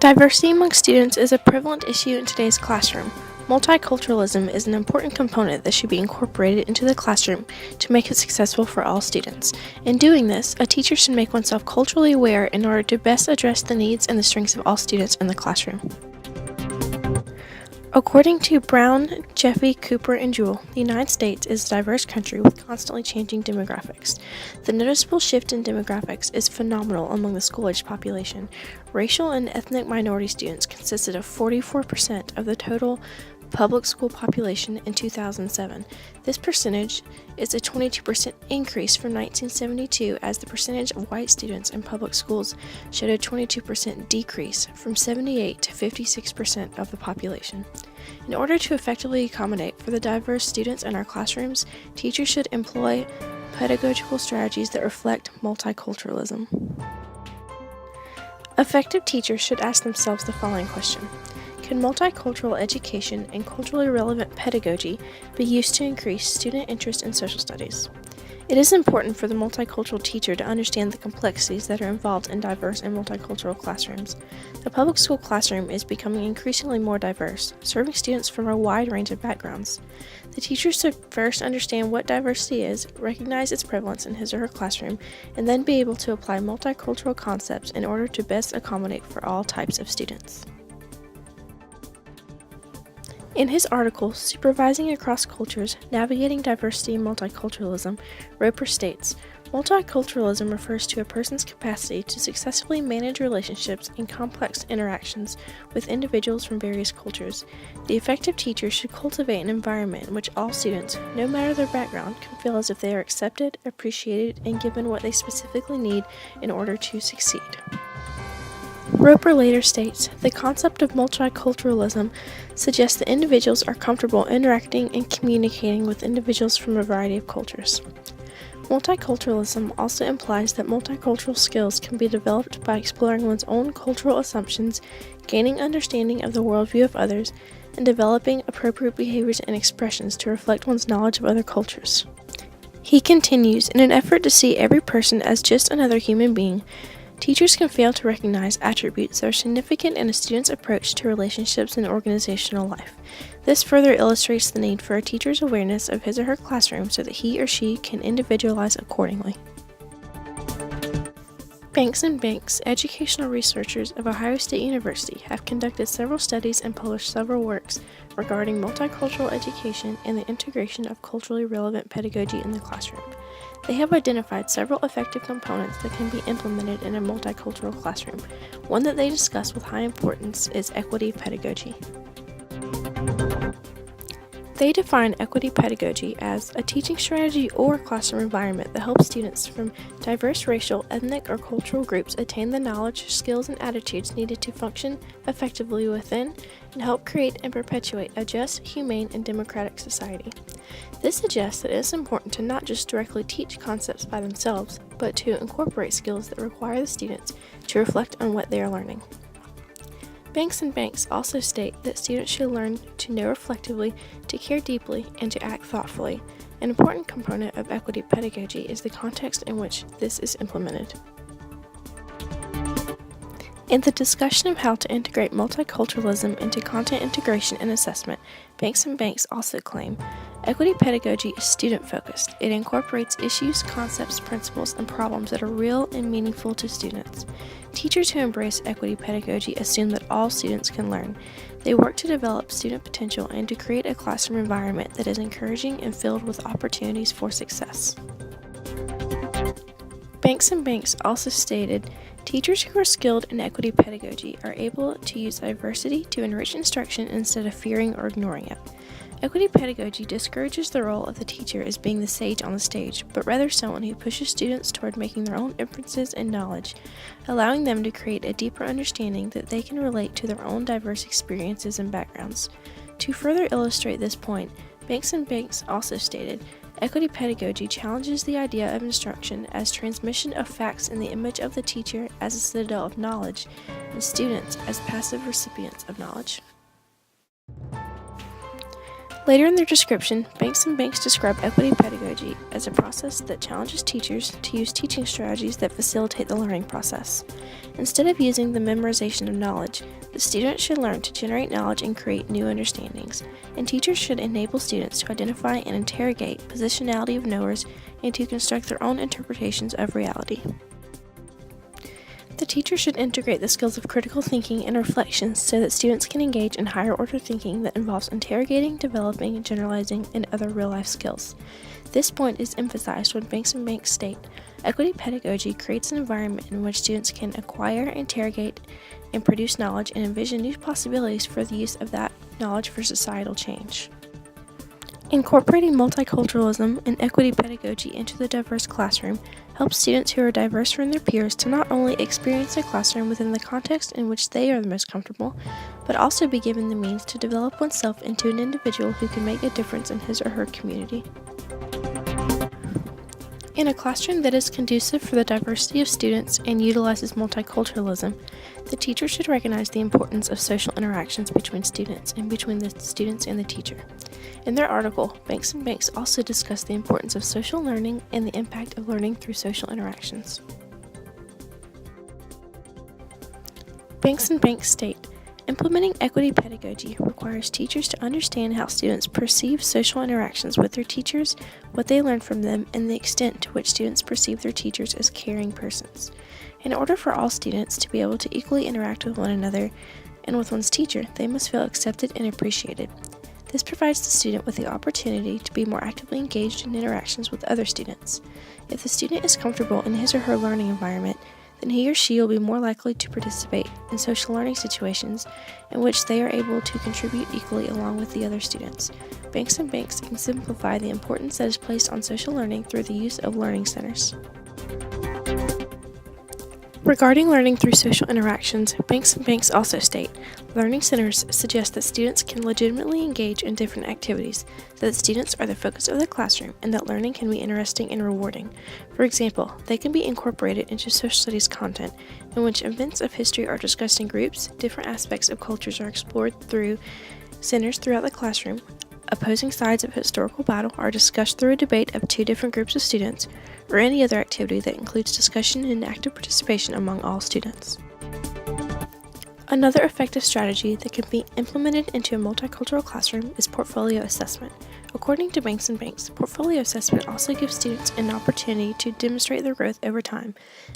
Diversity among students is a prevalent issue in today's classroom. Multiculturalism is an important component that should be incorporated into the classroom to make it successful for all students. In doing this, a teacher should make oneself culturally aware in order to best address the needs and the strengths of all students in the classroom. According to Brown, Jeffy, Cooper, and Jewell, the United States is a diverse country with constantly changing demographics. The noticeable shift in demographics is phenomenal among the school-age population. Racial and ethnic minority students consisted of 44% of the total public school population in 2007. This percentage is a 22% increase from 1972, as the percentage of white students in public schools showed a 22% decrease from 78 to 56% of the population. In order to effectively accommodate for the diverse students in our classrooms, teachers should employ pedagogical strategies that reflect multiculturalism. Effective teachers should ask themselves the following question: can multicultural education and culturally relevant pedagogy be used to increase student interest in social studies? It is important for the multicultural teacher to understand the complexities that are involved in diverse and multicultural classrooms. The public school classroom is becoming increasingly more diverse, serving students from a wide range of backgrounds. The teacher should first understand what diversity is, recognize its prevalence in his or her classroom, and then be able to apply multicultural concepts in order to best accommodate for all types of students. In his article, Supervising Across Cultures, Navigating Diversity and Multiculturalism, Roper states, multiculturalism refers to a person's capacity to successfully manage relationships and complex interactions with individuals from various cultures. The effective teacher should cultivate an environment in which all students, no matter their background, can feel as if they are accepted, appreciated, and given what they specifically need in order to succeed. Roper later states, the concept of multiculturalism suggests that individuals are comfortable interacting and communicating with individuals from a variety of cultures. Multiculturalism also implies that multicultural skills can be developed by exploring one's own cultural assumptions, gaining understanding of the worldview of others, and developing appropriate behaviors and expressions to reflect one's knowledge of other cultures. He continues, in an effort to see every person as just another human being, teachers can fail to recognize attributes that are significant in a student's approach to relationships and organizational life. This further illustrates the need for a teacher's awareness of his or her classroom so that he or she can individualize accordingly. Banks and Banks, educational researchers of Ohio State University, have conducted several studies and published several works regarding multicultural education and the integration of culturally relevant pedagogy in the classroom. They have identified several effective components that can be implemented in a multicultural classroom. One that they discuss with high importance is equity pedagogy. They define equity pedagogy as a teaching strategy or classroom environment that helps students from diverse racial, ethnic, or cultural groups attain the knowledge, skills, and attitudes needed to function effectively within and help create and perpetuate a just, humane, and democratic society. This suggests that it is important to not just directly teach concepts by themselves, but to incorporate skills that require the students to reflect on what they are learning. Banks and Banks also state that students should learn to know reflectively, to care deeply, and to act thoughtfully. An important component of equity pedagogy is the context in which this is implemented. In the discussion of how to integrate multiculturalism into content integration and assessment, Banks and Banks also claim, equity pedagogy is student-focused. It incorporates issues, concepts, principles, and problems that are real and meaningful to students. Teachers who embrace equity pedagogy assume that all students can learn. They work to develop student potential and to create a classroom environment that is encouraging and filled with opportunities for success. Banks and Banks also stated, teachers who are skilled in equity pedagogy are able to use diversity to enrich instruction instead of fearing or ignoring it. Equity pedagogy discourages the role of the teacher as being the sage on the stage, but rather someone who pushes students toward making their own inferences and knowledge, allowing them to create a deeper understanding that they can relate to their own diverse experiences and backgrounds. To further illustrate this point, Banks and Banks also stated, equity pedagogy challenges the idea of instruction as transmission of facts in the image of the teacher as a citadel of knowledge, and students as passive recipients of knowledge. Later in their description, Banks and Banks describe equity pedagogy as a process that challenges teachers to use teaching strategies that facilitate the learning process. Instead of using the memorization of knowledge, the student should learn to generate knowledge and create new understandings, and teachers should enable students to identify and interrogate positionality of knowers and to construct their own interpretations of reality. The teacher should integrate the skills of critical thinking and reflection so that students can engage in higher order thinking that involves interrogating, developing, generalizing, and other real-life skills. This point is emphasized when Banks and Banks state, equity pedagogy creates an environment in which students can acquire, interrogate, and produce knowledge and envision new possibilities for the use of that knowledge for societal change. Incorporating multiculturalism and equity pedagogy into the diverse classroom helps students who are diverse from their peers to not only experience a classroom within the context in which they are the most comfortable, but also be given the means to develop oneself into an individual who can make a difference in his or her community. In a classroom that is conducive for the diversity of students and utilizes multiculturalism, the teacher should recognize the importance of social interactions between students and between the students and the teacher. In their article, Banks and Banks also discuss the importance of social learning and the impact of learning through social interactions. Banks and Banks state, implementing equity pedagogy requires teachers to understand how students perceive social interactions with their teachers, what they learn from them, and the extent to which students perceive their teachers as caring persons. In order for all students to be able to equally interact with one another and with one's teacher, they must feel accepted and appreciated. This provides the student with the opportunity to be more actively engaged in interactions with other students. If the student is comfortable in his or her learning environment, then he or she will be more likely to participate in social learning situations in which they are able to contribute equally along with the other students. Banks and Banks exemplify the importance that is placed on social learning through the use of learning centers. Regarding learning through social interactions, Banks and Banks also state, learning centers suggest that students can legitimately engage in different activities, that students are the focus of the classroom, and that learning can be interesting and rewarding. For example, they can be incorporated into social studies content, in which events of history are discussed in groups, different aspects of cultures are explored through centers throughout the classroom, opposing sides of historical battle are discussed through a debate of two different groups of students, or any other activity that includes discussion and active participation among all students. Another effective strategy that can be implemented into a multicultural classroom is portfolio assessment. According to Banks and Banks, portfolio assessment also gives students an opportunity to demonstrate their growth over time,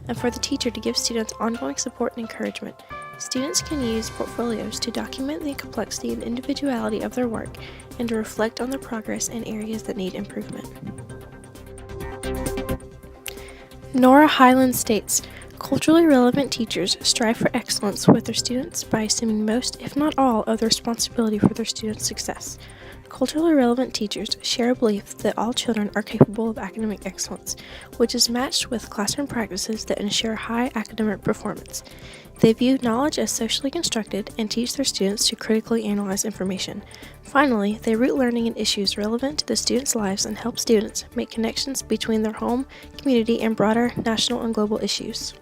and for the teacher to give students ongoing support and encouragement. Students can use portfolios to document the complexity and individuality of their work and to reflect on their progress in areas that need improvement. Nora Hyland states, culturally relevant teachers strive for excellence with their students by assuming most, if not all, of the responsibility for their students' success. Culturally relevant teachers share a belief that all children are capable of academic excellence, which is matched with classroom practices that ensure high academic performance. They view knowledge as socially constructed and teach their students to critically analyze information. Finally, they root learning in issues relevant to the students' lives and help students make connections between their home, community, and broader national and global issues.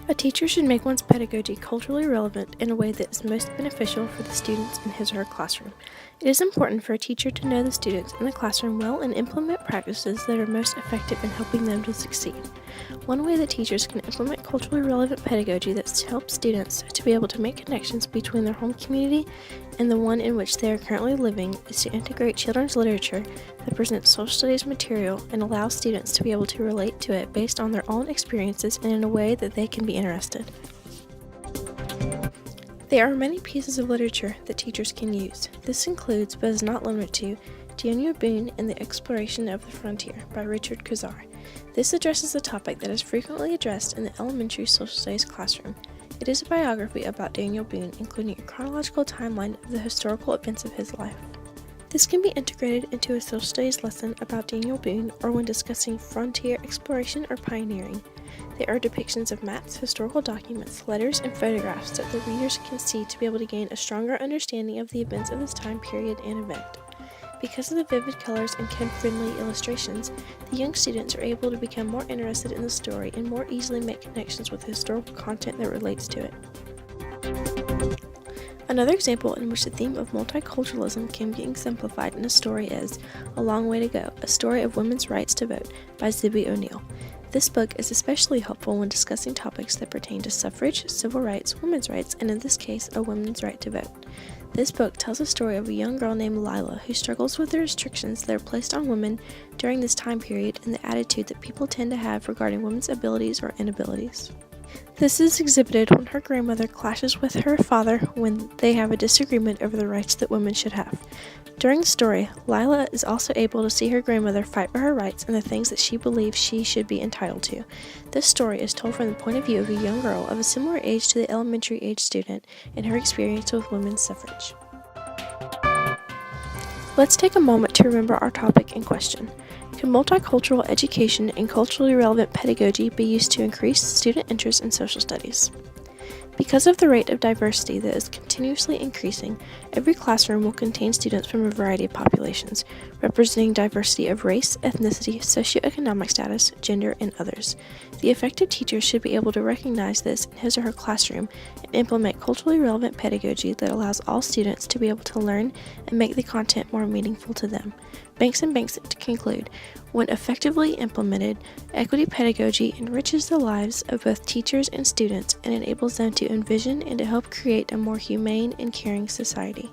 A teacher should make one's pedagogy culturally relevant in a way that is most beneficial for the students in his or her classroom. It is important for a teacher to know the students in the classroom well and implement practices that are most effective in helping them to succeed. One way that teachers can implement culturally relevant pedagogy that helps students to be able to make connections between their home community and the one in which they are currently living is to integrate children's literature that presents social studies material and allows students to be able to relate to it based on their own experiences and in a way that they can be interested. There are many pieces of literature that teachers can use. This includes, but is not limited to, Daniel Boone and the Exploration of the Frontier by Richard Kuzar. This addresses a topic that is frequently addressed in the elementary social studies classroom. It is a biography about Daniel Boone, including a chronological timeline of the historical events of his life. This can be integrated into a social studies lesson about Daniel Boone or when discussing frontier exploration or pioneering. There are depictions of maps, historical documents, letters, and photographs that the readers can see to be able to gain a stronger understanding of the events of this time period and event. Because of the vivid colors and kid-friendly illustrations, the young students are able to become more interested in the story and more easily make connections with the historical content that relates to it. Another example in which the theme of multiculturalism can be exemplified in a story is A Long Way to Go, A Story of Women's Rights to Vote by Zibby O'Neill. This book is especially helpful when discussing topics that pertain to suffrage, civil rights, women's rights, and in this case, a woman's right to vote. This book tells a story of a young girl named Lila who struggles with the restrictions that are placed on women during this time period and the attitude that people tend to have regarding women's abilities or inabilities. This is exhibited when her grandmother clashes with her father when they have a disagreement over the rights that women should have. During the story, Lila is also able to see her grandmother fight for her rights and the things that she believes she should be entitled to. This story is told from the point of view of a young girl of a similar age to the elementary age student and her experience with women's suffrage. Let's take a moment to remember our topic in question. Can multicultural education and culturally relevant pedagogy be used to increase student interest in social studies? Because of the rate of diversity that is continuously increasing, every classroom will contain students from a variety of populations, representing diversity of race, ethnicity, socioeconomic status, gender, and others. The effective teacher should be able to recognize this in his or her classroom and implement culturally relevant pedagogy that allows all students to be able to learn and make the content more meaningful to them. Banks and Banks to conclude, when effectively implemented, equity pedagogy enriches the lives of both teachers and students and enables them to envision and to help create a more humane and caring society.